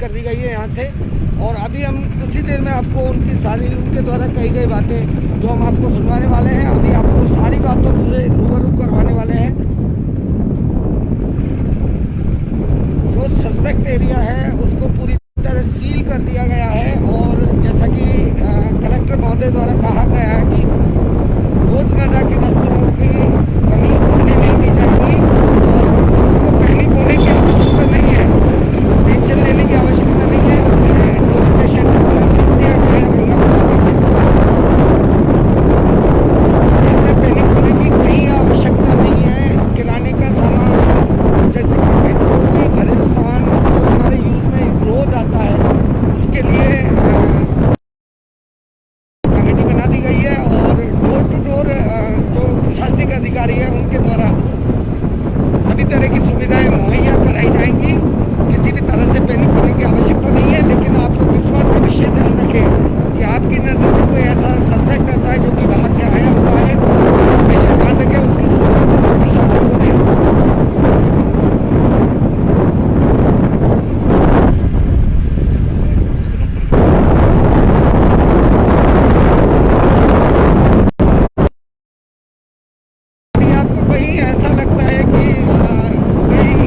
कर दी गई है यहाँ से। और अभी हम कुछ ही देर में आपको उनके द्वारा कही गई बातें जो हम आपको सुनवाने वाले हैं। अभी आपको सारी बातों से रूबरू करवाने वाले हैं। जो सस्पेक्ट एरिया है उसको पूरी तरह सील कर दिया गया है। और जैसा कि कलेक्टर महोदय द्वारा कहा गया है कि रोजमर्रा की वस्तुओं की कमी होने नहीं दी जाएगी और उसको पैनिक होने की आवश्यकता नहीं है, टेंशन लेने की आवश्यकता नहीं है। जो पेशेंट दिया गया है इसमें पैनिक होने की कोई आवश्यकता नहीं है। किराने का सामान जैसे कि पेट्रोल की घरेलू सामान जो हमारे यूज में रोज आता है उसके लिए कमेटी बना दी गई है। और डोर टू डोर जो प्रशासनिक अधिकारी है उनके द्वारा सभी तरह की सुविधाएं मुहैया कराई जाएंगी। किसी भी तरह से पैनिक होने की आवश्यकता नहीं है। लेकिन आप लोग इस बात का विशेष ध्यान रखें कि आपकी नज़र में कोई ऐसा सस्पेक्ट आता है जो कि बाहर से आया हुआ है, विशेष ध्यान रखें, उसकी सूचना प्रशासन को दें। आपको कहीं ऐसा लगता है कि कहीं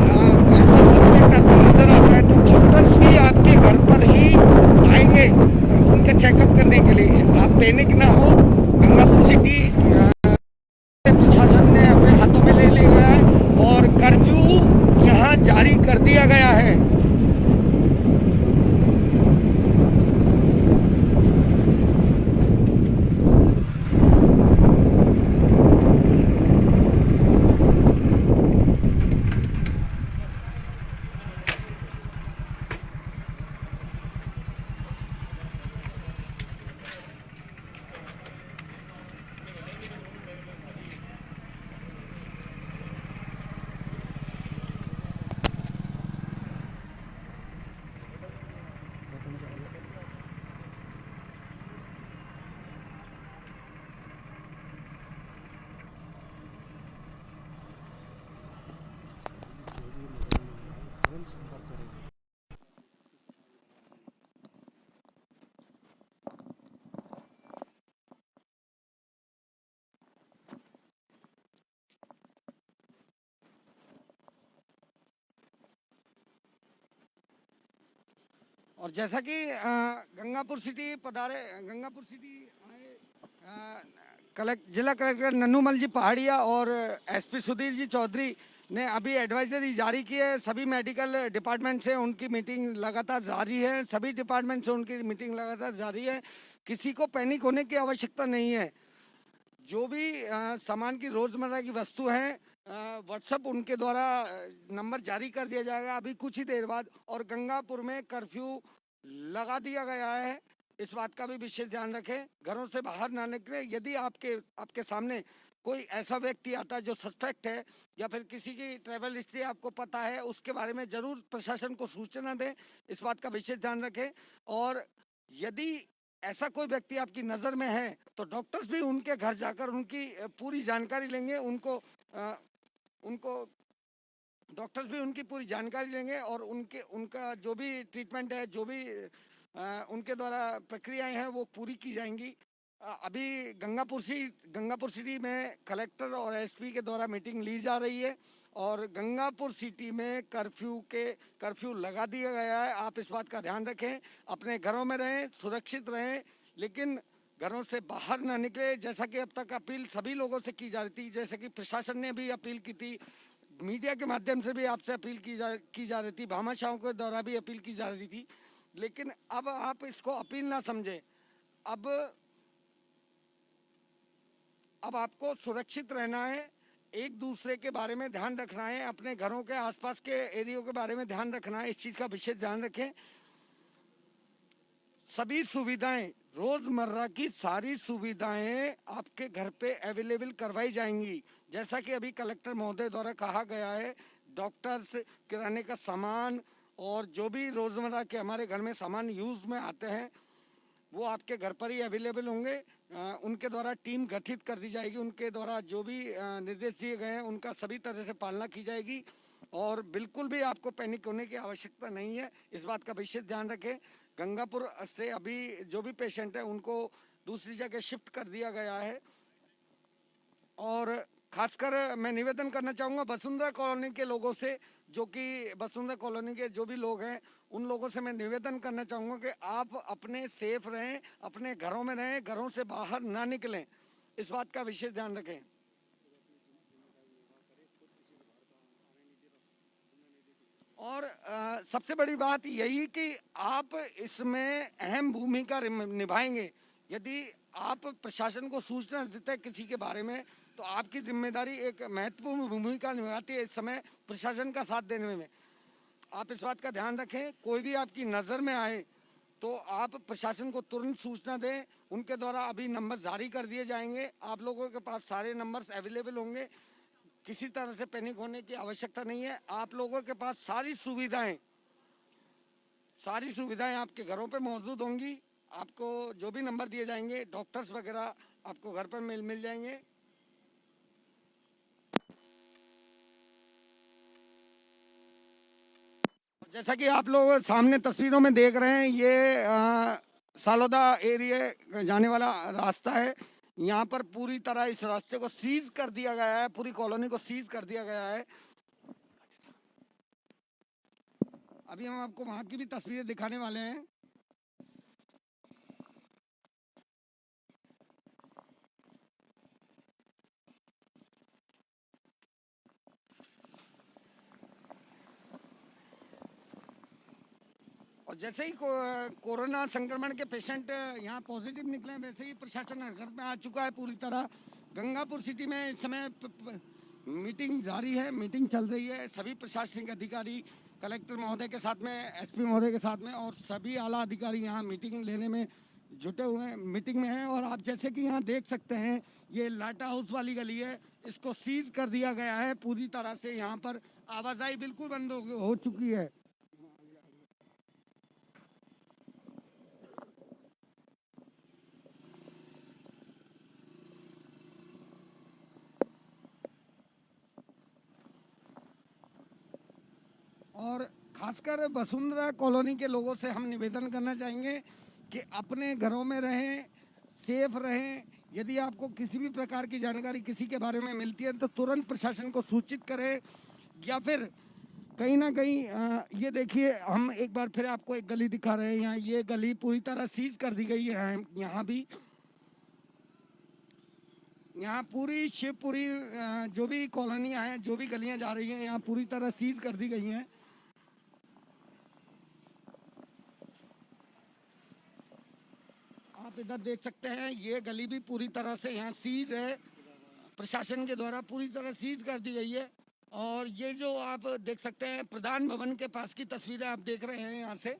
ऐसा सस्पेक्ट आपको नजर आता है तो डॉक्टर्स भी आपके घर पर ही आएंगे उनका चेकअप करने के लिए। आप पैनिक ना हो। गंगापुर सिटी प्रशासन ने अपने हाथों में ले लिया है और कर्फ्यू यहाँ जारी कर दिया गया है। और जैसा कि गंगापुर सिटी आए जिला कलेक्टर नन्नूमल जी पहाड़िया और एसपी सुधीर जी चौधरी ने अभी एडवाइजरी जारी की है। सभी मेडिकल डिपार्टमेंट से उनकी मीटिंग लगातार जारी है। सभी डिपार्टमेंट से उनकी मीटिंग लगातार जारी है। किसी को पैनिक होने की आवश्यकता नहीं है। जो भी सामान की रोजमर्रा की वस्तु है व्हाट्सएप उनके द्वारा नंबर जारी कर दिया जाएगा अभी कुछ ही देर बाद। और गंगापुर में कर्फ्यू लगा दिया गया है। इस बात का भी विशेष ध्यान रखें, घरों से बाहर ना निकले। यदि आपके सामने कोई ऐसा व्यक्ति आता है जो सस्पेक्ट है या फिर किसी की ट्रैवल हिस्ट्री आपको पता है उसके बारे में जरूर प्रशासन को सूचना दें। इस बात का विशेष ध्यान रखें। और यदि ऐसा कोई व्यक्ति आपकी नज़र में है तो डॉक्टर्स भी उनके घर जाकर उनकी पूरी जानकारी लेंगे। उनको डॉक्टर्स भी उनकी पूरी जानकारी लेंगे और उनका जो भी ट्रीटमेंट है, जो भी उनके द्वारा प्रक्रियाएं हैं वो पूरी की जाएंगी। अभी गंगापुर सिटी में कलेक्टर और एसपी के द्वारा मीटिंग ली जा रही है और गंगापुर सिटी में कर्फ्यू लगा दिया गया है। आप इस बात का ध्यान रखें, अपने घरों में रहें, सुरक्षित रहें, लेकिन घरों से बाहर ना निकले। जैसा कि अब तक अपील सभी लोगों से की जा रही थी, जैसे कि प्रशासन ने भी अपील की थी, मीडिया के माध्यम से भी आपसे अपील की जा रही थी, भामाशाहों के द्वारा भी अपील की जा रही थी। लेकिन अब आप इसको अपील ना समझें। अब आपको सुरक्षित रहना है, एक दूसरे के बारे में ध्यान रखना है, अपने घरों के आसपास के एरियो के बारे में ध्यान रखना है। इस चीज़ का विशेष ध्यान रखें। सभी सुविधाएं, रोजमर्रा की सारी सुविधाएं आपके घर पे अवेलेबल करवाई जाएंगी। जैसा कि अभी कलेक्टर महोदय द्वारा कहा गया है, डॉक्टर्स, किराने का सामान और जो भी रोजमर्रा के हमारे घर में सामान यूज में आते हैं वो आपके घर पर ही अवेलेबल होंगे। उनके द्वारा टीम गठित कर दी जाएगी। उनके द्वारा जो भी निर्देश दिए गए हैं उनका सभी तरह से पालना की जाएगी। और बिल्कुल भी आपको पैनिक होने की आवश्यकता नहीं है, इस बात का विशेष ध्यान रखें। गंगापुर से अभी जो भी पेशेंट है उनको दूसरी जगह शिफ्ट कर दिया गया है। और खासकर मैं निवेदन करना चाहूँगा वसुंधरा कॉलोनी के लोगों से, जो कि वसुंधरा कॉलोनी के जो भी लोग हैं उन लोगों से मैं निवेदन करना चाहूँगा कि आप अपने सेफ रहें, अपने घरों में रहें, घरों से बाहर ना निकलें, इस बात का विशेष ध्यान रखें। और सबसे बड़ी बात यही कि आप इसमें अहम भूमिका निभाएंगे। यदि आप प्रशासन को सूचना देते हैं किसी के बारे में, तो आपकी जिम्मेदारी एक महत्वपूर्ण भूमिका निभाती है इस समय प्रशासन का साथ देने में। आप इस बात का ध्यान रखें, कोई भी आपकी नज़र में आए तो आप प्रशासन को तुरंत सूचना दें। उनके द्वारा अभी नंबर जारी कर दिए जाएंगे, आप लोगों के पास सारे नंबर्स अवेलेबल होंगे। किसी तरह से पैनिक होने की आवश्यकता नहीं है। आप लोगों के पास सारी सुविधाएं आपके घरों पे मौजूद होंगी। आपको जो भी नंबर दिए जाएंगे, डॉक्टर्स वगैरह आपको घर पर मिल जाएंगे। जैसा कि आप लोग सामने तस्वीरों में देख रहे हैं, ये सालोदा एरिया जाने वाला रास्ता है। यहाँ पर पूरी तरह इस रास्ते को सीज कर दिया गया है, पूरी कॉलोनी को सीज कर दिया गया है। अभी हम आपको वहाँ की भी तस्वीरें दिखाने वाले हैं। और जैसे ही कोरोना संक्रमण के पेशेंट यहाँ पॉजिटिव निकले, वैसे ही प्रशासन हरकत में आ चुका है पूरी तरह। गंगापुर सिटी में इस समय मीटिंग जारी है, मीटिंग चल रही है। सभी प्रशासनिक अधिकारी कलेक्टर महोदय के साथ में, एसपी महोदय के साथ में और सभी आला अधिकारी यहाँ मीटिंग लेने में जुटे हुए हैं, मीटिंग में हैं। और आप जैसे कि यहाँ देख सकते हैं, ये लाटा हाउस वाली गली है, इसको सीज कर दिया गया है पूरी तरह से। यहाँ पर आवाजाही बिल्कुल बंद हो चुकी है। और खासकर वसुंधरा कॉलोनी के लोगों से हम निवेदन करना चाहेंगे कि अपने घरों में रहें, सेफ रहें। यदि आपको किसी भी प्रकार की जानकारी किसी के बारे में मिलती है तो तुरंत प्रशासन को सूचित करें। या फिर कहीं ना कहीं ये देखिए, हम एक बार फिर आपको एक गली दिखा रहे हैं। यहाँ ये गली पूरी तरह सीज कर दी गई है। यहाँ भी, यहाँ पूरी शिवपुरी जो भी कॉलोनियाँ हैं, जो भी गलियाँ जा रही हैं, यहाँ पूरी तरह सीज कर दी गई हैं। आप इधर देख सकते हैं, ये गली भी पूरी तरह से यहाँ सीज है, प्रशासन के द्वारा पूरी तरह सीज कर दी गई है। और ये जो आप देख सकते हैं, प्रधान भवन के पास की तस्वीरें आप देख रहे हैं यहाँ से।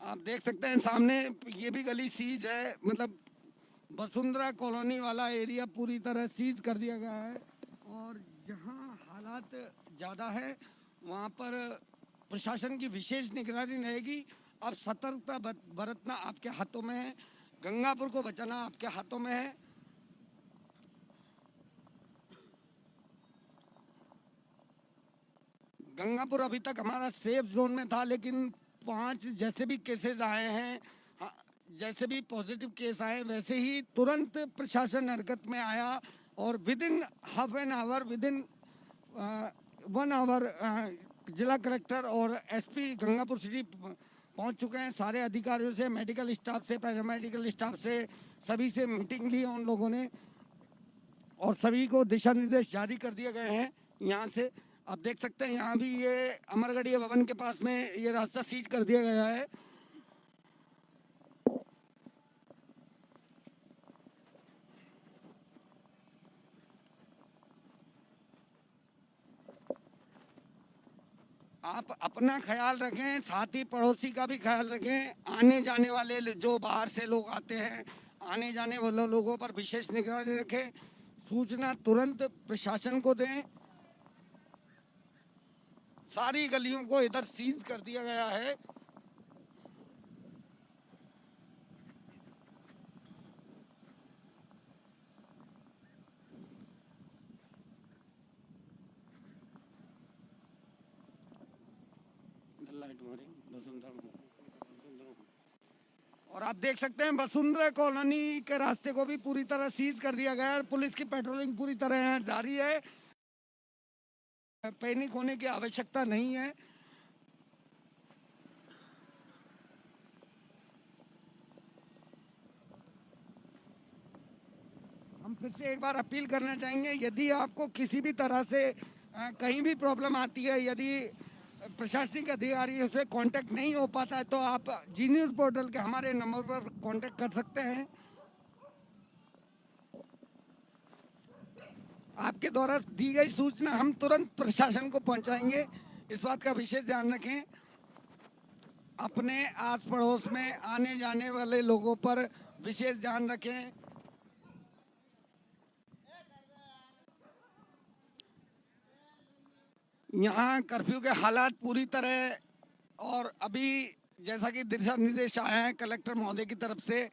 आप देख सकते हैं सामने, ये भी गली सीज है, मतलब वसुंधरा कॉलोनी वाला एरिया पूरी तरह सीज कर दिया गया है। और जहाँ हालात ज़्यादा है वहाँ पर प्रशासन की विशेष निगरानी रहेगी। अब सतर्कता बरतना आपके हाथों में है, गंगापुर को बचाना आपके हाथों में है। गंगापुर अभी तक हमारा सेफ जोन में था, लेकिन 5 जैसे भी केसेस आए हैं, जैसे भी पॉजिटिव केस आए, वैसे ही तुरंत प्रशासन हरकत में आया और within half an hour, within 1 hour जिला कलेक्टर और एसपी गंगापुर सिटी पहुंच चुके हैं। सारे अधिकारियों से, मेडिकल स्टाफ से, पैरामेडिकल स्टाफ से, सभी से मीटिंग ली उन लोगों ने और सभी को दिशा निर्देश जारी कर दिए गए हैं। यहाँ से आप देख सकते हैं, यहाँ भी ये अमरगढ़िया भवन के पास में ये रास्ता सीज कर दिया गया है। आप अपना ख्याल रखें, साथ ही पड़ोसी का भी ख्याल रखें। आने जाने वाले जो बाहर से लोग आते हैं, आने जाने वाले लोगों पर विशेष निगरानी रखें। सूचना तुरंत प्रशासन को दें। सारी गलियों को इधर सीज कर दिया गया है। और आप देख सकते हैं वसुंधरा कॉलोनी के रास्ते को भी पूरी तरह सीज कर दिया गया है। पुलिस की पेट्रोलिंग पूरी तरह यहाँ जारी है, पैनिक होने की आवश्यकता नहीं है। हम फिर से एक बार अपील करना चाहेंगे, यदि आपको किसी भी तरह से कहीं भी प्रॉब्लम आती है, यदि प्रशासनिक अधिकारियों से कांटेक्ट नहीं हो पाता है, तो आप जी न्यूज़ पोर्टल के हमारे नंबर पर कांटेक्ट कर सकते हैं। आपके द्वारा दी गई सूचना हम तुरंत प्रशासन को पहुंचाएंगे, इस बात का विशेष ध्यान रखें। अपने आस पड़ोस में आने जाने वाले लोगों पर विशेष ध्यान रखें। यहाँ कर्फ्यू के हालात पूरी तरह, और अभी जैसा कि दिशा निर्देश आए हैं कलेक्टर महोदय की तरफ से,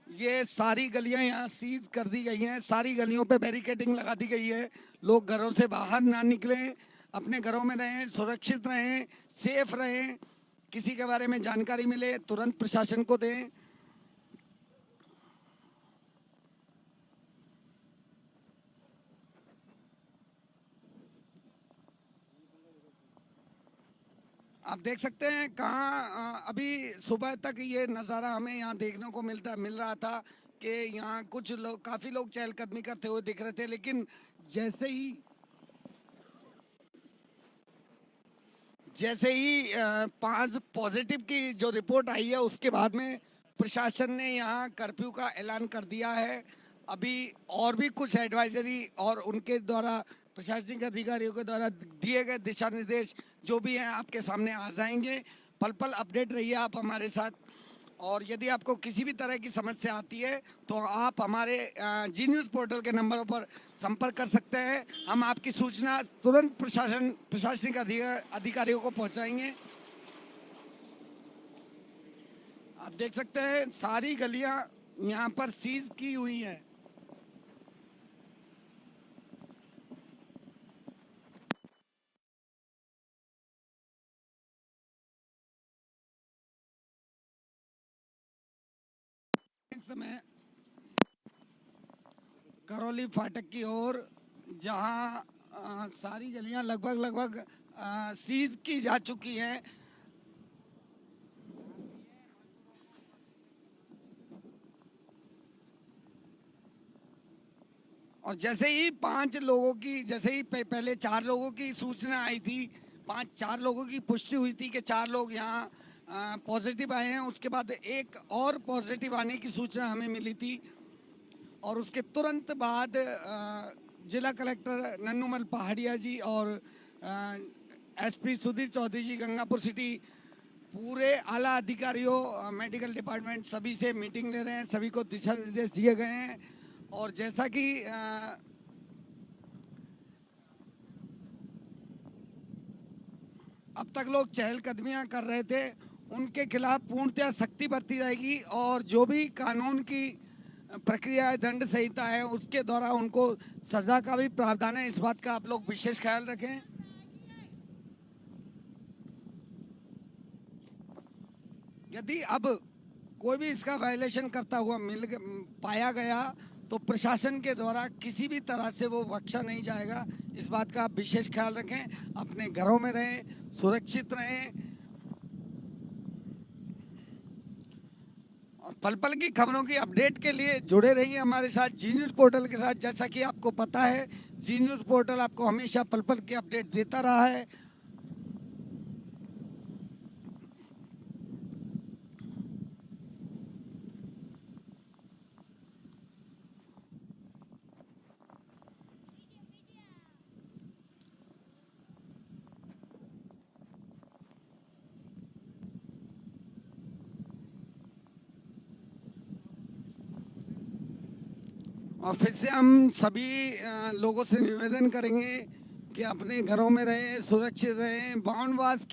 ये सारी गलियां यहाँ सीज कर दी गई हैं, सारी गलियों पे बैरिकेडिंग लगा दी गई है। लोग घरों से बाहर ना निकलें, अपने घरों में रहें, सुरक्षित रहें, सेफ रहें। किसी के बारे में जानकारी मिले तुरंत प्रशासन को दें। आप देख सकते हैं कहाँ अभी सुबह तक ये नज़ारा हमें यहाँ देखने को मिल रहा था कि यहाँ कुछ लोग, काफ़ी लोग चहलकदमी करते हुए दिख रहे थे, लेकिन जैसे ही 5 पॉजिटिव की जो रिपोर्ट आई है, उसके बाद में प्रशासन ने यहाँ कर्फ्यू का ऐलान कर दिया है। अभी और भी कुछ एडवाइजरी और उनके द्वारा प्रशासनिक अधिकारियों के द्वारा दिए गए दिशा निर्देश जो भी हैं आपके सामने आ जाएंगे। पल पल अपडेट रहिए आप हमारे साथ। और यदि आपको किसी भी तरह की समस्या आती है तो आप हमारे जी न्यूज़ पोर्टल के नंबरों पर संपर्क कर सकते हैं। हम आपकी सूचना तुरंत प्रशासनिक अधिकारियों को पहुंचाएंगे। आप देख सकते हैं सारी गलियां यहाँ पर सीज की हुई हैं। इस समय करौली फाटक की ओर, जहां सारी गलियां लगभग सीज की जा चुकी हैं। और जैसे ही 5 लोगों की, जैसे ही पहले 4 लोगों की सूचना आई थी, 4 लोगों की पुष्टि हुई थी कि 4 लोग यहाँ पॉजिटिव आए हैं, उसके बाद एक और पॉजिटिव आने की सूचना हमें मिली थी। और उसके तुरंत बाद जिला कलेक्टर नन्नूमल पहाड़िया जी और एसपी सुधीर चौधरी जी गंगापुर सिटी, पूरे आला अधिकारियों, मेडिकल डिपार्टमेंट सभी से मीटिंग ले रहे हैं, सभी को दिशा निर्देश दिए गए हैं। और जैसा कि अब तक लोग चहलकदमियां कर रहे थे, उनके खिलाफ पूर्णतः सख्ती बरती जाएगी और जो भी कानून की प्रक्रिया है, दंड संहिता है, उसके द्वारा उनको सजा का भी प्रावधान है। इस बात का आप लोग विशेष ख्याल रखें। यदि अब कोई भी इसका वायलेशन करता हुआ पाया गया तो प्रशासन के द्वारा किसी भी तरह से वो बख्शा नहीं जाएगा। इस बात का आप विशेष ख्याल रखें। अपने घरों में रहें, सुरक्षित रहें और पल पल की खबरों की अपडेट के लिए जुड़े रहिए हमारे साथ जी न्यूज़ पोर्टल के साथ। जैसा कि आपको पता है, जी न्यूज़ पोर्टल आपको हमेशा पल पल की अपडेट देता रहा है। और फिर से हम सभी लोगों से निवेदन करेंगे कि अपने घरों में रहें, सुरक्षित रहें। बावनवास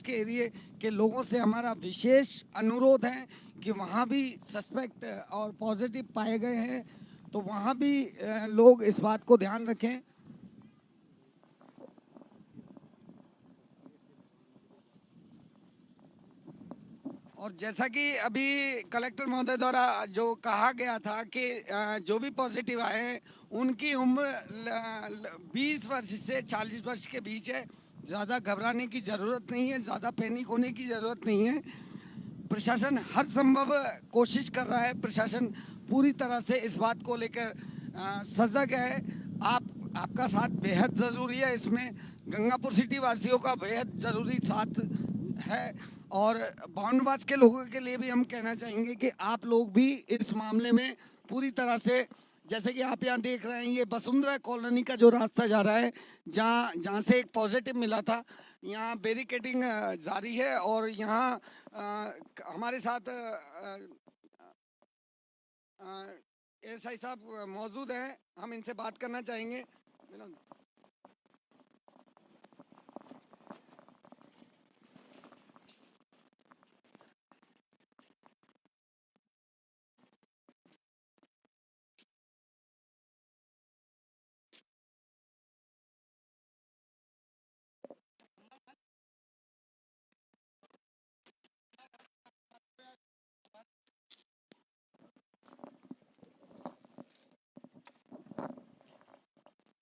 के एरिए के लोगों से हमारा विशेष अनुरोध है कि वहाँ भी सस्पेक्ट और पॉजिटिव पाए गए हैं, तो वहाँ भी लोग इस बात को ध्यान रखें। और जैसा कि अभी कलेक्टर महोदय द्वारा जो कहा गया था कि जो भी पॉजिटिव आए हैं उनकी उम्र 20 वर्ष से 40 वर्ष के बीच है। ज़्यादा घबराने की ज़रूरत नहीं है, ज़्यादा पैनिक होने की ज़रूरत नहीं है। प्रशासन हर संभव कोशिश कर रहा है। प्रशासन पूरी तरह से इस बात को लेकर सजग है। आपका साथ बेहद ज़रूरी है इसमें। गंगापुर सिटी वासियों का बेहद ज़रूरी साथ है। और बाउंडवास के लोगों के लिए भी हम कहना चाहेंगे कि आप लोग भी इस मामले में पूरी तरह से, जैसे कि आप यहाँ देख रहे हैं, ये वसुंधरा कॉलोनी का जो रास्ता जा रहा है, जहाँ जहाँ से एक पॉजिटिव मिला था, यहाँ बैरिकेडिंग जारी है। और यहाँ हमारे साथ एसआई साहब मौजूद हैं, हम इनसे बात करना चाहेंगे।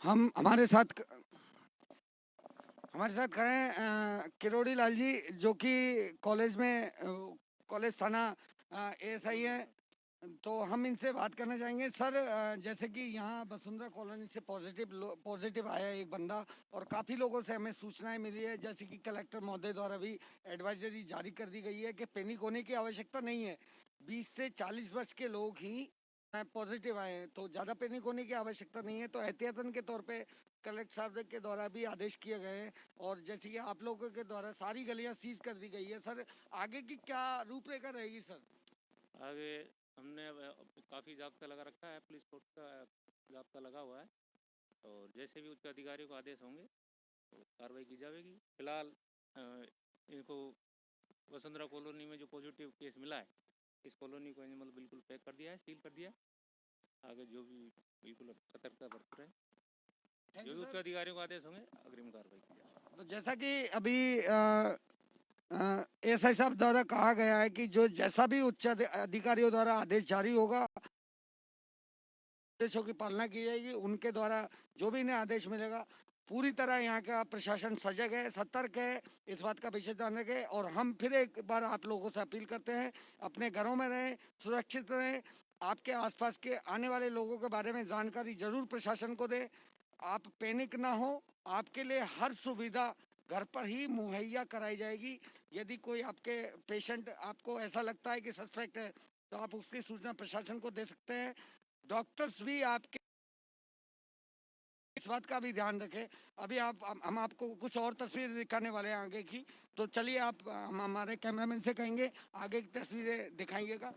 हम हमारे साथ खड़े हैं किरोड़ी लाल जी, जो कि कॉलेज में कॉलेज थाना एएसआई हैं। तो हम इनसे बात करना चाहेंगे। सर, जैसे कि यहाँ वसुंधरा कॉलोनी से पॉजिटिव आया एक बंदा, और काफ़ी लोगों से हमें सूचनाएं मिली है, जैसे कि कलेक्टर महोदय द्वारा भी एडवाइजरी जारी कर दी गई है कि पैनिक होने की आवश्यकता नहीं है। 20 से 40 वर्ष के लोग ही पॉजिटिव आए हैं, तो ज़्यादा पैनिक होने की आवश्यकता नहीं है। तो एहतियातन के तौर पे कलेक्टर साहब के द्वारा भी आदेश किए गए हैं। और जैसे कि आप लोगों के द्वारा सारी गलियां सीज कर दी गई है। सर, आगे की क्या रूपरेखा रहेगी सर? आगे हमने काफ़ी जाब्ता लगा रखा है, पुलिस फोर्स का जाब्ता लगा हुआ है, और जैसे भी उच्च अधिकारियों को आदेश होंगे तो कार्रवाई की जाएगी। फिलहाल इनको वसुंधरा कॉलोनी में जो पॉजिटिव केस मिला है, इस कॉलोनी को मतलब बिल्कुल पैक कर दिया है, सील कर दिया है। आगे जो भी बिल्कुल सतर्कता बरत रहे, जो भी उच्च अधिकारियों को आदेश होंगे अग्रिम कार्रवाई की जाएगी। तो जैसा कि अभी एसआई साहब द्वारा कहा गया है कि जो जैसा भी उच्च अधिकारियों द्वारा आदेश जारी होगा, आदेशों की पालना की जाएगी। उनके द्वारा जो भी इन्हें आदेश मिलेगा, पूरी तरह यहाँ का प्रशासन सजग है, सतर्क है, इस बात का विशेष ध्यान रखें। और हम फिर एक बार आप लोगों से अपील करते हैं, अपने घरों में रहें, सुरक्षित रहें। आपके आसपास के आने वाले लोगों के बारे में जानकारी जरूर प्रशासन को दें। आप पैनिक ना हो, आपके लिए हर सुविधा घर पर ही मुहैया कराई जाएगी। यदि कोई आपके पेशेंट, आपको ऐसा लगता है कि सस्पेक्ट है, तो आप उसकी सूचना प्रशासन को दे सकते हैं। डॉक्टर्स भी आपके इस बात का भी ध्यान रखें। अभी हम आपको कुछ और तस्वीरें दिखाने वाले हैं आगे की। तो चलिए, आप हम हमारे कैमरामैन से कहेंगे आगे की तस्वीरें दिखाइएगा।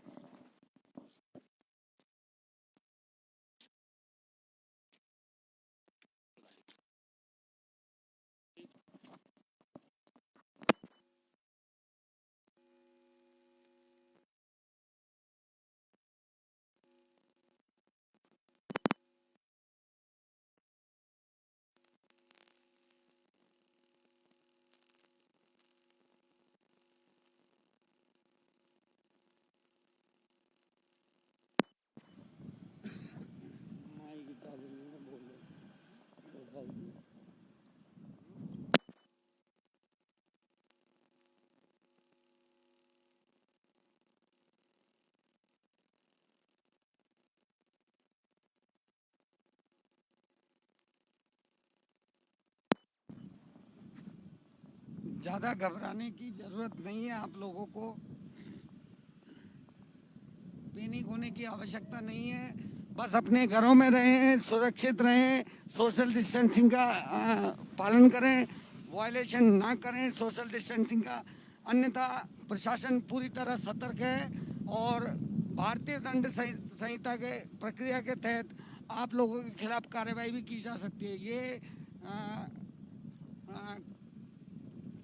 ज़्यादा घबराने की ज़रूरत नहीं है। आप लोगों को पैनिक होने की आवश्यकता नहीं है। बस अपने घरों में रहें, सुरक्षित रहें, सोशल डिस्टेंसिंग का पालन करें, वायलेशन ना करें सोशल डिस्टेंसिंग का। अन्यथा प्रशासन पूरी तरह सतर्क है, और भारतीय दंड संहिता के प्रक्रिया के तहत आप लोगों के खिलाफ कार्रवाई भी की जा सकती है। ये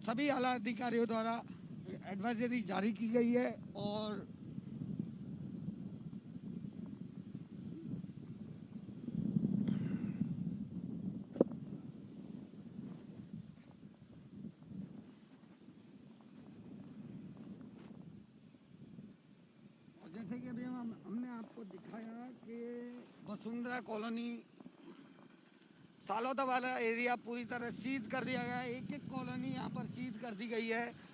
सभी आला अधिकारियों द्वारा एडवाइजरी जारी की गई है। और कि अभी हमने आपको दिखाया कि वसुंधरा कॉलोनी सालोदा वाला एरिया पूरी तरह सीज कर दिया गया है। एक एक कॉलोनी यहाँ पर सीज कर दी गई है।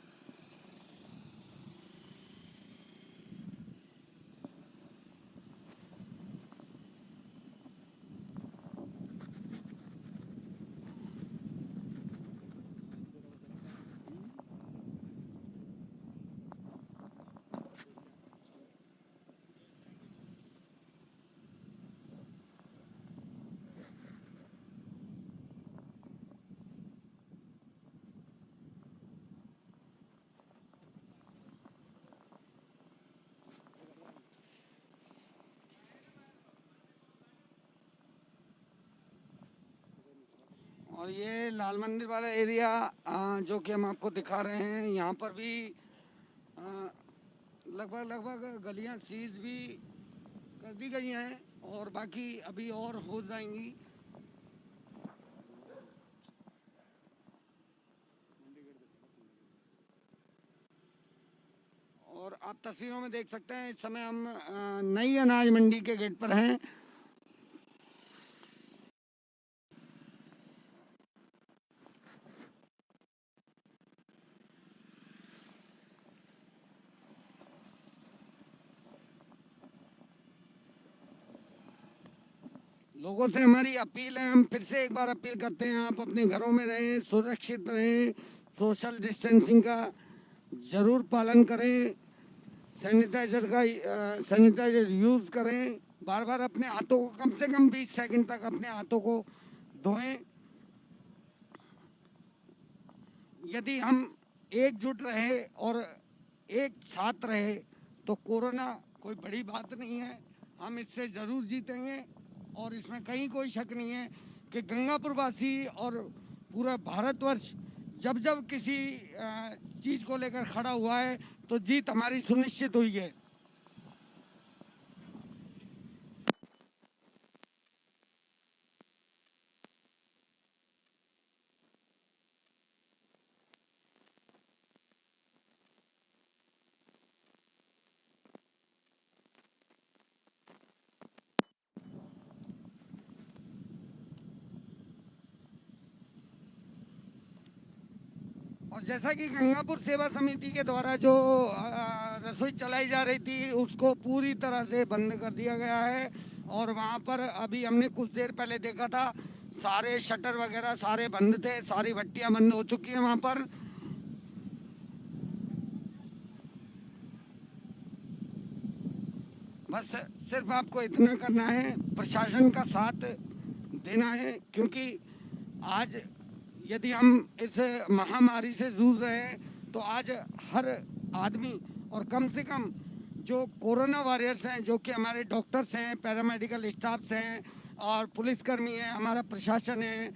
और ये लाल मंदिर वाला एरिया जो कि हम आपको दिखा रहे हैं, यहाँ पर भी लगभग लगभग गलियाँ सीज भी कर दी गई हैं और बाकी अभी और हो जाएंगी। और आप तस्वीरों में देख सकते हैं, इस समय हम नई अनाज मंडी के गेट पर हैं। लोगों से हमारी अपील है, हम फिर से एक बार अपील करते हैं, आप अपने घरों में रहें, सुरक्षित रहें, सोशल डिस्टेंसिंग का जरूर पालन करें, सैनिटाइजर यूज करें, बार बार अपने हाथों को कम से कम 20 सेकंड तक अपने हाथों को धोएं। यदि हम एकजुट रहे और एक साथ रहे तो कोरोना कोई बड़ी बात नहीं है, हम इससे जरूर जीतेंगे। और इसमें कहीं कोई शक नहीं है कि गंगापुर वासी और पूरा भारतवर्ष जब जब किसी चीज को लेकर खड़ा हुआ है तो जीत हमारी सुनिश्चित हुई है। और जैसा कि गंगापुर सेवा समिति के द्वारा जो रसोई चलाई जा रही थी उसको पूरी तरह से बंद कर दिया गया है। और वहाँ पर अभी हमने कुछ देर पहले देखा था, सारे शटर वगैरह सारे बंद थे, सारी भट्टियाँ बंद हो चुकी हैं वहाँ पर। बस सिर्फ आपको इतना करना है, प्रशासन का साथ देना है, क्योंकि आज यदि हम इस महामारी से जूझ रहे हैं तो आज हर आदमी और कम से कम जो कोरोना वॉरियर्स हैं, जो कि हमारे डॉक्टर्स हैं, पैरामेडिकल स्टाफ्स हैं और पुलिसकर्मी हैं, हमारा प्रशासन है,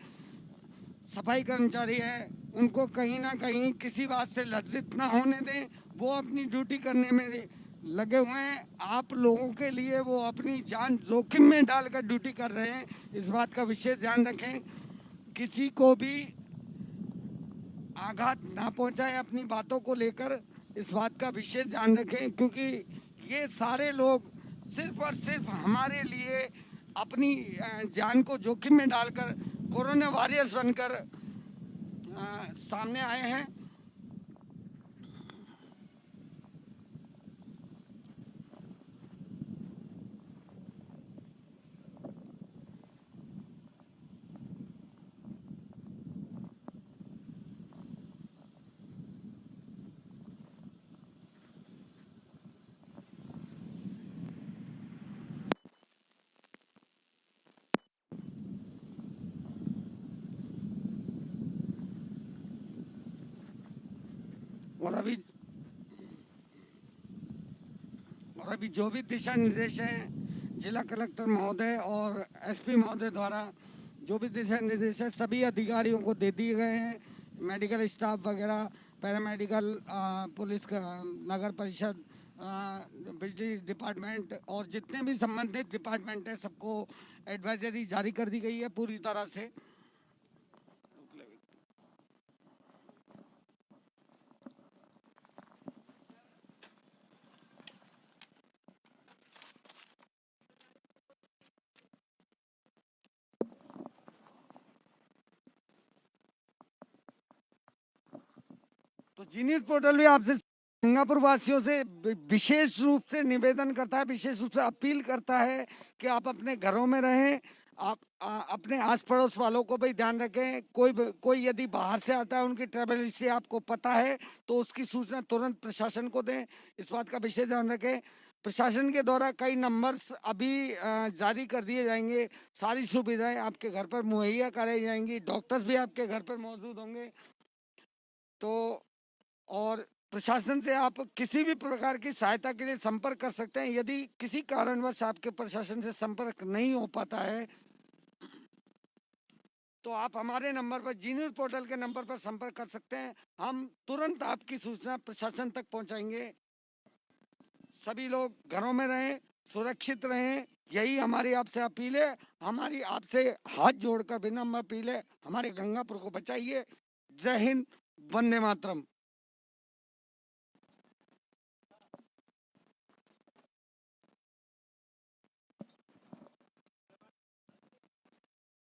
सफाई कर्मचारी है, उनको कहीं ना कहीं किसी बात से लज्जित ना होने दें। वो अपनी ड्यूटी करने में लगे हुए हैं, आप लोगों के लिए वो अपनी जान जोखिम में डालकर ड्यूटी कर रहे हैं। इस बात का विशेष ध्यान रखें, किसी को भी आघात ना पहुंचाए अपनी बातों को लेकर, इस बात का विशेष ध्यान रखें, क्योंकि ये सारे लोग सिर्फ और सिर्फ हमारे लिए अपनी जान को जोखिम में डालकर कोरोना वॉरियर्स बनकर सामने आए हैं। और अभी जो भी दिशा निर्देश हैं जिला कलेक्टर महोदय और एसपी महोदय द्वारा जो भी दिशा निर्देश है सभी अधिकारियों को दे दिए गए हैं। मेडिकल स्टाफ वगैरह, पैरामेडिकल, पुलिस का, नगर परिषद, बिजली डिपार्टमेंट और जितने भी संबंधित डिपार्टमेंट हैं सबको एडवाइजरी जारी कर दी गई है पूरी तरह से। तो जी न्यूज़ पोर्टल भी आपसे सिंगापुर वासियों से विशेष रूप से निवेदन करता है, विशेष रूप से अपील करता है कि आप अपने घरों में रहें। आप अपने आस पड़ोस वालों को भी ध्यान रखें। कोई यदि बाहर से आता है, उनकी ट्रैवल हिस्ट्री आपको पता है, तो उसकी सूचना तुरंत प्रशासन को दें। इस बात का विशेष ध्यान रखें। प्रशासन के द्वारा कई नंबर्स अभी जारी कर दिए जाएंगे। सारी सुविधाएं आपके घर पर मुहैया कराई जाएंगी। डॉक्टर्स भी आपके घर पर मौजूद होंगे। तो और प्रशासन से आप किसी भी प्रकार की सहायता के लिए संपर्क कर सकते हैं। यदि किसी कारणवश आपके प्रशासन से संपर्क नहीं हो पाता है, तो आप हमारे नंबर पर जी न्यूज़ पोर्टल के नंबर पर संपर्क कर सकते हैं। हम तुरंत आपकी सूचना प्रशासन तक पहुंचाएंगे। सभी लोग घरों में रहें, सुरक्षित रहें, यही हमारी आपसे अपील है। हमारी आपसे हाथ जोड़कर विनम्र अपील है, हमारे गंगापुर को बचाइए। जय हिंद, वंदे मातरम।